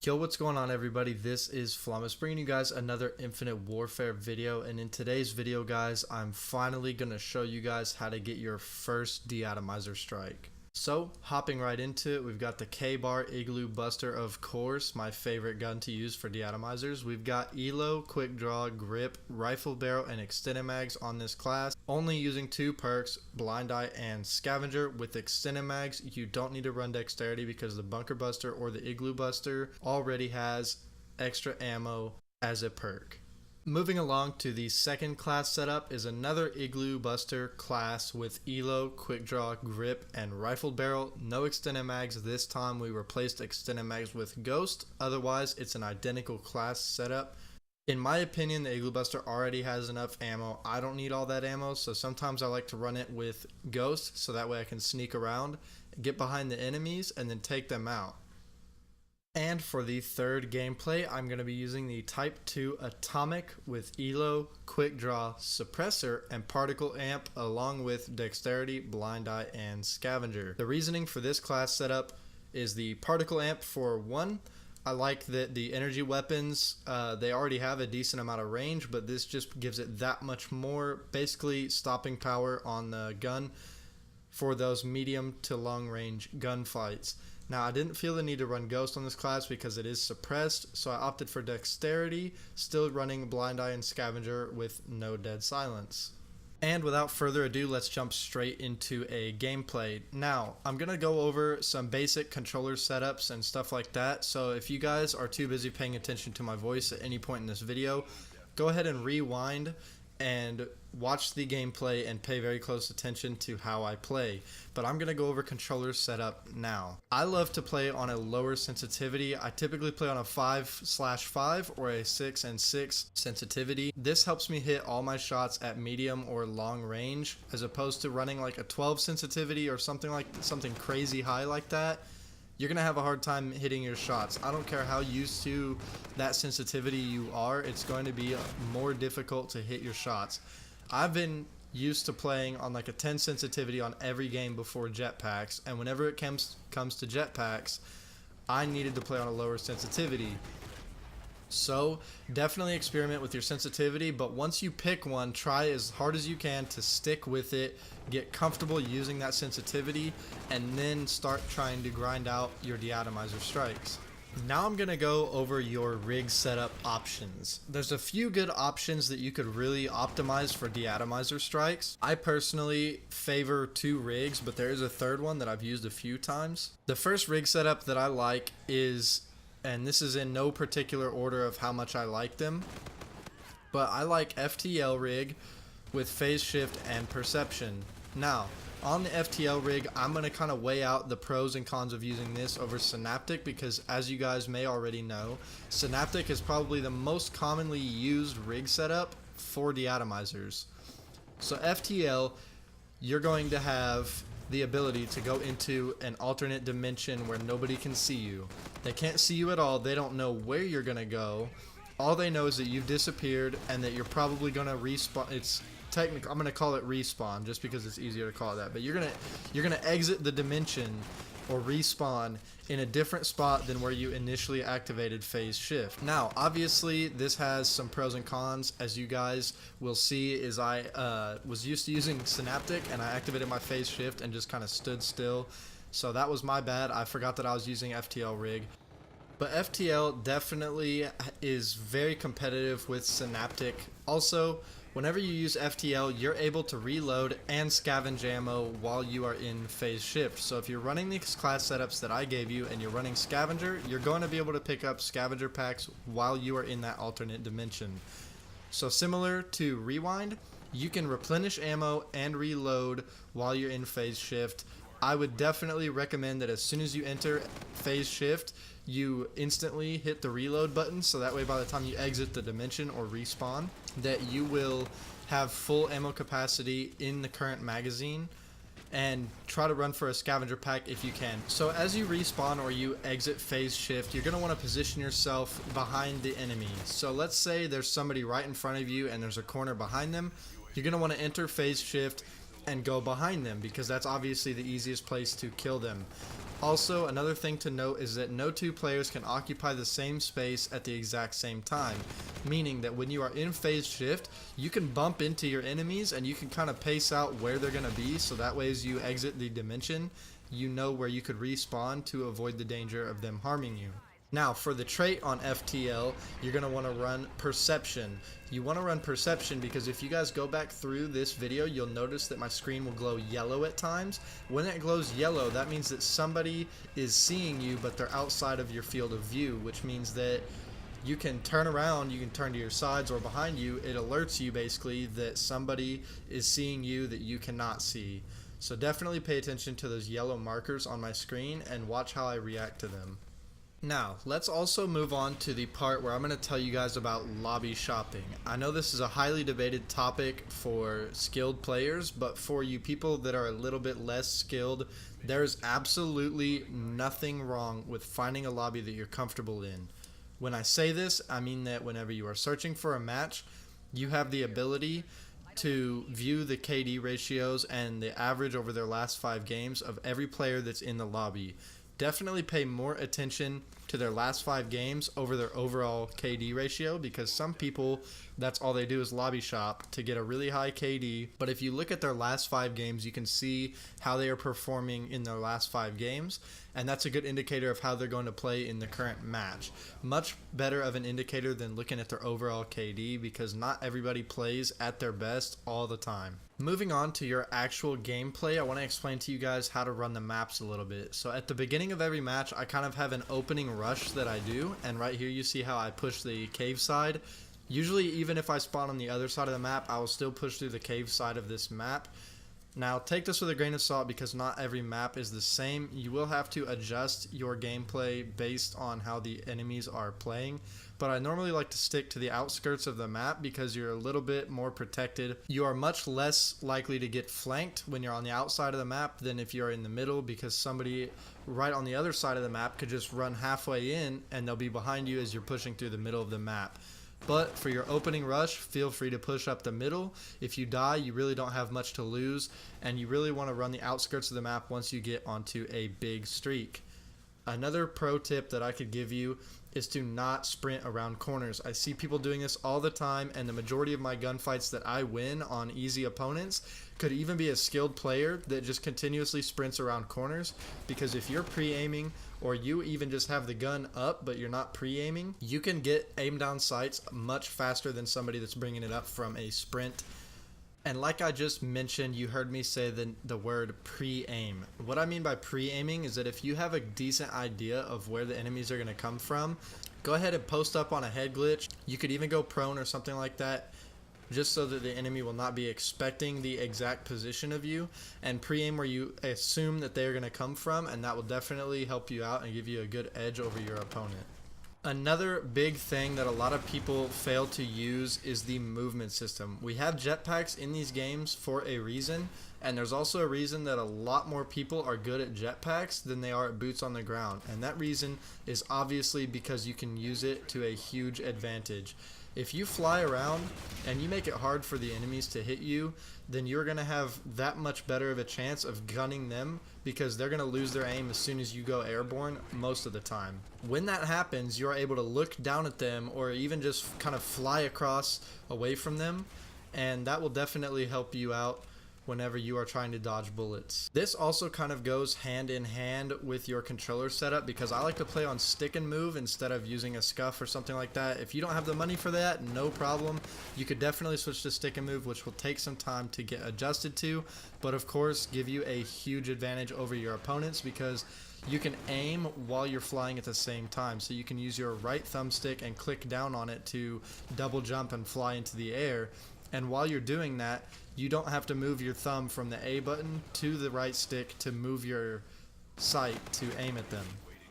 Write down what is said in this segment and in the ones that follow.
Yo, what's going on everybody? This is Flummus bringing you guys another Infinite Warfare video, and in today's video guys, I'm finally going to show you guys how to get your first De-Atomizer strike. So, hopping right into it, we've got the K-Bar Igloo Buster, of course, my favorite gun to use for De-Atomizers. We've got ELO, Quick Draw, Grip, Rifle Barrel, and Extended Mags on this class. Only using two perks, Blind Eye and Scavenger. With Extended Mags, you don't need to run Dexterity because the Bunker Buster or the Igloo Buster already has extra ammo as a perk. Moving along to the second class setup is another Igloo Buster class with ELO, Quick Draw, Grip, and Rifle Barrel. No Extended Mags this time. We replaced Extended Mags with Ghost. Otherwise, it's an identical class setup. In my opinion, the Igloo Buster already has enough ammo. I don't need all that ammo, so sometimes I like to run it with Ghost so that way I can sneak around, get behind the enemies, and then take them out. And for the third gameplay, I'm going to be using the Type 2 Atomic with ELO, Quick Draw, Suppressor, and Particle Amp along with Dexterity, Blind Eye, and Scavenger. The reasoning for this class setup is the Particle Amp for one. I like that the energy weapons, they already have a decent amount of range, but this just gives it that much more, basically stopping power on the gun for those medium to long range gunfights. Now, I didn't feel the need to run Ghost on this class because it is suppressed, so I opted for Dexterity, still running Blind Eye and Scavenger with no dead silence. And without further ado, let's jump straight into a gameplay. Now, I'm going to go over some basic controller setups and stuff like that, so if you guys are too busy paying attention to my voice at any point in this video, go ahead and rewind and watch the gameplay and pay very close attention to how I play. But I'm going to go over controller setup now. I love to play on a lower sensitivity. I typically play on a 5/5 or a 6/6 sensitivity. This helps me hit all my shots at medium or long range, as opposed to running like a 12 sensitivity or something crazy high like that. You're going to have a hard time hitting your shots. I don't care how used to that sensitivity you are, it's going to be more difficult to hit your shots. I've been used to playing on like a 10 sensitivity on every game before jetpacks, and whenever it comes to jetpacks, I needed to play on a lower sensitivity. So definitely experiment with your sensitivity, but once you pick one, try as hard as you can to stick with it, get comfortable using that sensitivity, and then start trying to grind out your De-Atomizer strikes. Now I'm going to go over your rig setup options. There's a few good options that you could really optimize for De-Atomizer strikes. I personally favor two rigs, but there is a third one that I've used a few times. The first rig setup that I like is, and this is in no particular order of how much I like them, but I like FTL rig with phase shift and perception. Now, on the FTL rig, I'm going to kind of weigh out the pros and cons of using this over Synaptic because, as you guys may already know, Synaptic is probably the most commonly used rig setup for De-Atomizers. So FTL, you're going to have the ability to go into an alternate dimension where nobody can see you. They can't see you at all. They don't know where you're going to go. All they know is that you've disappeared and that you're probably going to respawn. It's technically, I'm going to call it respawn just because it's easier to call it that. But you're going to exit the dimension or respawn in a different spot than where you initially activated phase shift. Now, obviously, this has some pros and cons. As you guys will see, is I was used to using Synaptic and I activated my phase shift and just kind of stood still. So that was my bad. I forgot that I was using FTL rig. But FTL definitely is very competitive with Synaptic. Also, whenever you use FTL, you're able to reload and scavenge ammo while you are in phase shift. So if you're running these class setups that I gave you and you're running Scavenger, you're going to be able to pick up Scavenger packs while you are in that alternate dimension. So similar to Rewind, you can replenish ammo and reload while you're in phase shift. I would definitely recommend that as soon as you enter phase shift, you instantly hit the reload button, so that way by the time you exit the dimension or respawn, that you will have full ammo capacity in the current magazine, and try to run for a scavenger pack if you can. So as you respawn or you exit phase shift, you're going to want to position yourself behind the enemy. So let's say there's somebody right in front of you and there's a corner behind them. You're going to want to enter phase shift and go behind them, because that's obviously the easiest place to kill them. Also, another thing to note is that no two players can occupy the same space at the exact same time, meaning that when you are in phase shift, you can bump into your enemies and you can kind of pace out where they're going to be, so that way as you exit the dimension, you know where you could respawn to avoid the danger of them harming you. Now, for the trait on FTL, you're going to want to run Perception. You want to run Perception because if you guys go back through this video, you'll notice that my screen will glow yellow at times. When it glows yellow, that means that somebody is seeing you, but they're outside of your field of view, which means that you can turn around, you can turn to your sides or behind you. It alerts you basically that somebody is seeing you that you cannot see. So definitely pay attention to those yellow markers on my screen and watch how I react to them. Now, let's also move on to the part where I'm going to tell you guys about lobby shopping. I know this is a highly debated topic for skilled players, but for you people that are a little bit less skilled, there's absolutely nothing wrong with finding a lobby that you're comfortable in. When I say this, I mean that whenever you are searching for a match, you have the ability to view the KD ratios and the average over their last 5 games of every player that's in the lobby. Definitely pay more attention to their last 5 games over their overall KD ratio, because some people, that's all they do is lobby shop to get a really high KD. But if you look at their last 5 games, you can see how they are performing in their last 5 games, and that's a good indicator of how they're going to play in the current match. Much better of an indicator than looking at their overall KD, because not everybody plays at their best all the time. Moving on to your actual gameplay, I want to explain to you guys how to run the maps a little bit. So at the beginning of every match, I kind of have an opening rush that I do, and right here you see how I push the cave side. Usually, even if I spawn on the other side of the map, I will still push through the cave side of this map. Now, take this with a grain of salt because not every map is the same. You will have to adjust your gameplay based on how the enemies are playing. But I normally like to stick to the outskirts of the map because you're a little bit more protected. You are much less likely to get flanked when you're on the outside of the map than if you're in the middle, because somebody right on the other side of the map could just run halfway in and they'll be behind you as you're pushing through the middle of the map. But for your opening rush, feel free to push up the middle. If you die, you really don't have much to lose, and you really want to run the outskirts of the map once you get onto a big streak. Another pro tip that I could give you is to not sprint around corners. I see people doing this all the time, and the majority of my gunfights that I win on easy opponents could even be a skilled player that just continuously sprints around corners, because if you're pre-aiming or you even just have the gun up but you're not pre-aiming, you can get aim down sights much faster than somebody that's bringing it up from a sprint. And like I just mentioned, you heard me say the word pre-aim. What I mean by pre-aiming is that if you have a decent idea of where the enemies are going to come from, go ahead and post up on a head glitch. You could even go prone or something like that, just so that the enemy will not be expecting the exact position of you, and pre-aim where you assume that they're going to come from, and that will definitely help you out and give you a good edge over your opponent. Another big thing that a lot of people fail to use is the movement system. We have jetpacks in these games for a reason, and there's also a reason that a lot more people are good at jetpacks than they are at boots on the ground, and that reason is obviously because you can use it to a huge advantage. If you fly around and you make it hard for the enemies to hit you, then you're going to have that much better of a chance of gunning them, because they're going to lose their aim as soon as you go airborne most of the time. When that happens, you're able to look down at them or even just kind of fly across away from them, and that will definitely help you out whenever you are trying to dodge bullets. This also kind of goes hand in hand with your controller setup, because I like to play on stick and move instead of using a scuff or something like that. If you don't have the money for that, no problem. You could definitely switch to stick and move, which will take some time to get adjusted to, but of course give you a huge advantage over your opponents, because you can aim while you're flying at the same time. So you can use your right thumbstick and click down on it to double jump and fly into the air. And while you're doing that, you don't have to move your thumb from the A button to the right stick to move your sight to aim at them.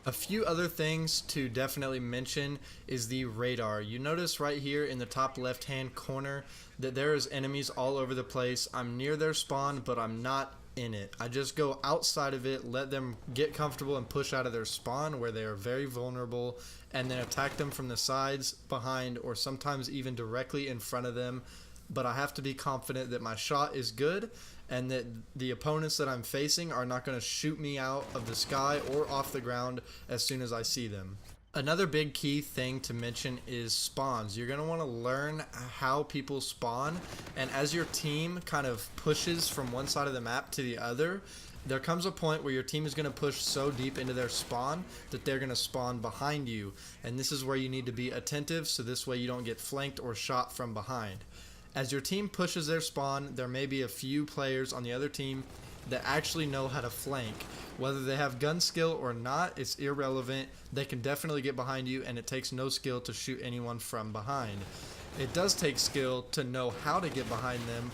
A few other things to definitely mention is the radar. You notice right here in the top left hand corner that there is enemies all over the place. I'm near their spawn, but I'm not in it. I just go outside of it, let them get comfortable and push out of their spawn where they are very vulnerable, and then attack them from the sides, behind, or sometimes even directly in front of them. but I have to be confident that my shot is good and that the opponents that I'm facing are not going to shoot me out of the sky or off the ground as soon as I see them. Another big key thing to mention is spawns. You're going to want to learn how people spawn, and as your team kind of pushes from one side of the map to the other, there comes a point where your team is going to push so deep into their spawn that they're going to spawn behind you, and this is where you need to be attentive so this way you don't get flanked or shot from behind. As your team pushes their spawn, there may be a few players on the other team that actually know how to flank. Whether they have gun skill or not, it's irrelevant. They can definitely get behind you, and it takes no skill to shoot anyone from behind. It does take skill to know how to get behind them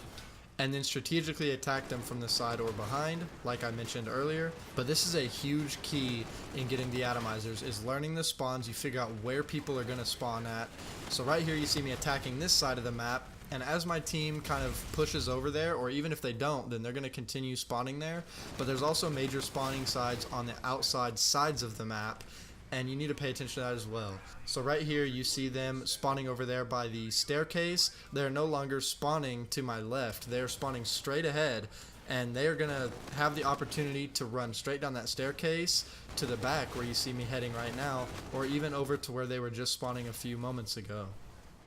and then strategically attack them from the side or behind, like I mentioned earlier. But this is a huge key in getting De-Atomizers, is learning the spawns. You figure out where people are going to spawn at. So right here you see me attacking this side of the map, and as my team kind of pushes over there, or even if they don't, then they're going to continue spawning there. But there's also major spawning sides on the outside sides of the map, and you need to pay attention to that as well. So right here you see them spawning over there by the staircase. They're no longer spawning to my left. They're spawning straight ahead, and they are going to have the opportunity to run straight down that staircase to the back where you see me heading right now, or even over to where they were just spawning a few moments ago.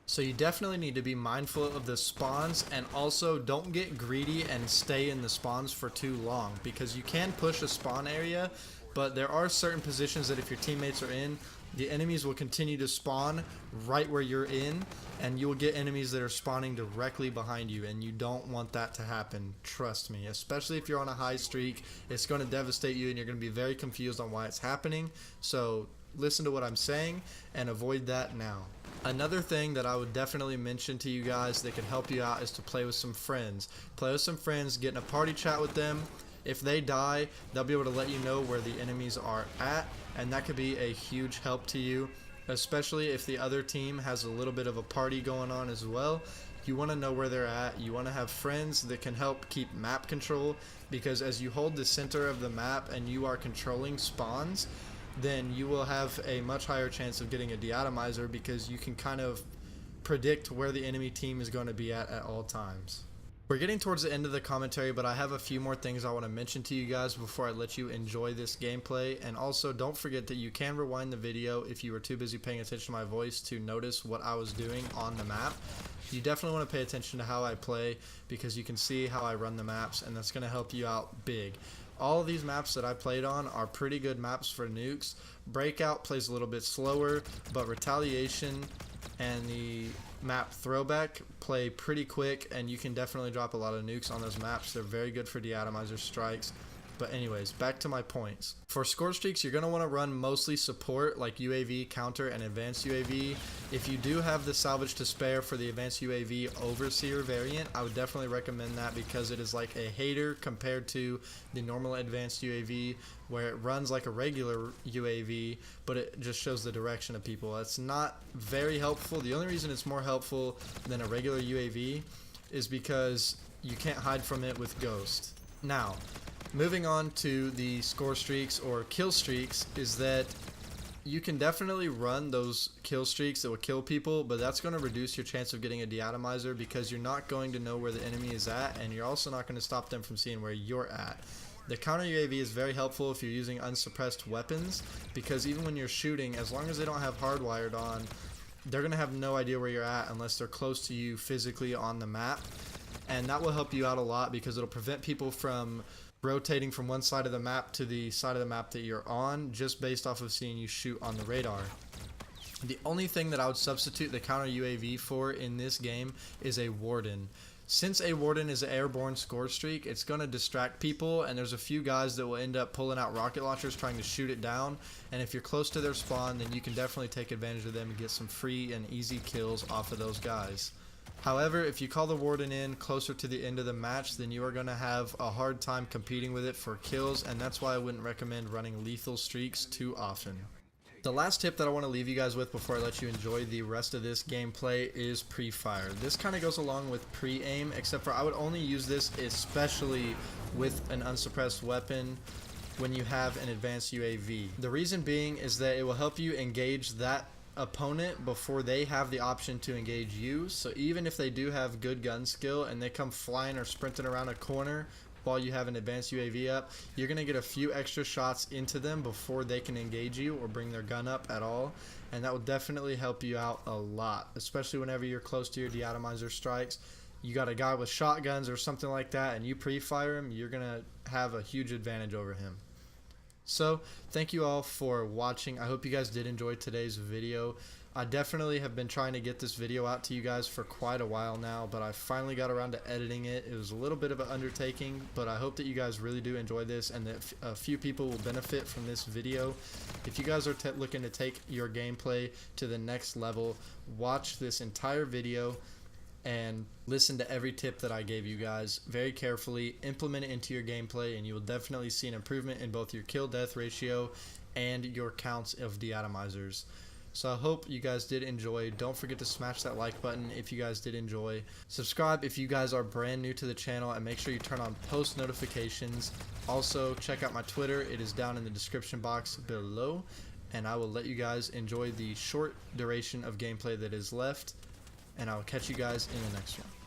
So you definitely need to be mindful of the spawns, and also don't get greedy and stay in the spawns for too long, because you can push a spawn area, but there are certain positions that if your teammates are in, the enemies will continue to spawn right where you're in, and you will get enemies that are spawning directly behind you, and you don't want that to happen. Trust me, especially if you're on a high streak, it's going to devastate you and you're going to be very confused on why it's happening. So listen to what I'm saying and avoid that now. Another thing that I would definitely mention to you guys that can help you out is to play with some friends. Play with some friends, get in a party chat with them. If they die, they'll be able to let you know where the enemies are at, and that could be a huge help to you, especially if the other team has a little bit of a party going on as well. You want to know where they're at. You want to have friends that can help keep map control, because as you hold the center of the map and you are controlling spawns, then you will have a much higher chance of getting a De-Atomizer, because you can kind of predict where the enemy team is going to be at all times. We're getting towards the end of the commentary, but I have a few more things I want to mention to you guys before I let you enjoy this gameplay. And also, don't forget that you can rewind the video if you were too busy paying attention to my voice to notice what I was doing on the map. You definitely want to pay attention to how I play, because you can see how I run the maps, and that's going to help you out big. All of these maps that I played on are pretty good maps for nukes. Breakout plays a little bit slower, but Retaliation and the map Throwback play pretty quick, and you can definitely drop a lot of nukes on those maps. They're very good for De-Atomizer strikes. But anyways, back to my points. For score streaks, you're going to want to run mostly support like UAV, counter, and advanced UAV. If you do have the salvage to spare for the advanced UAV overseer variant, I would definitely recommend that, because it is like a hater compared to the normal advanced UAV, where it runs like a regular UAV, but it just shows the direction of people. That's not very helpful. The only reason it's more helpful than a regular UAV is because you can't hide from it with Ghost. Now, moving on to the score streaks or kill streaks, is that you can definitely run those kill streaks that will kill people, but that's going to reduce your chance of getting a De-Atomizer, because you're not going to know where the enemy is at, and you're also not going to stop them from seeing where you're at. The counter UAV is very helpful if you're using unsuppressed weapons, because even when you're shooting, as long as they don't have hardwired on, they're going to have no idea where you're at unless they're close to you physically on the map, and that will help you out a lot, because it'll prevent people from rotating from one side of the map to the side of the map that you're on, just based off of seeing you shoot on the radar. The only thing that I would substitute the counter UAV for in this game is a Warden. Since a Warden is an airborne score streak, it's going to distract people, and there's a few guys that will end up pulling out rocket launchers trying to shoot it down, and if you're close to their spawn, then you can definitely take advantage of them and get some free and easy kills off of those guys. However, if you call the Warden in closer to the end of the match, then you are going to have a hard time competing with it for kills, and that's why I wouldn't recommend running lethal streaks too often. The last tip that I want to leave you guys with before I let you enjoy the rest of this gameplay is pre-fire. This kind of goes along with pre-aim, except for I would only use this especially with an unsuppressed weapon when you have an advanced UAV. The reason being is that it will help you engage that opponent before they have the option to engage you. So even if they do have good gun skill and they come flying or sprinting around a corner while you have an advanced UAV up, you're going to get a few extra shots into them before they can engage you or bring their gun up at all. And that will definitely help you out a lot, especially whenever you're close to your De-Atomizer strikes. You got a guy with shotguns or something like that and you pre-fire him, you're going to have a huge advantage over him. So thank you all for watching. I hope you guys did enjoy today's video. I definitely have been trying to get this video out to you guys for quite a while now, but I finally got around to editing it. It was a little bit of an undertaking, but I hope that you guys really do enjoy this and that a few people will benefit from this video. If you guys are looking to take your gameplay to the next level, watch this entire video and listen to every tip that I gave you guys very carefully, implement it into your gameplay, and you will definitely see an improvement in both your kill death ratio and your counts of De-Atomizers. So I hope you guys did enjoy. Don't forget to smash that like button if you guys did enjoy. Subscribe if you guys are brand new to the channel, and make sure you turn on post notifications. Also check out my Twitter, it is down in the description box below, and I will let you guys enjoy the short duration of gameplay that is left. And I'll catch you guys in the next one.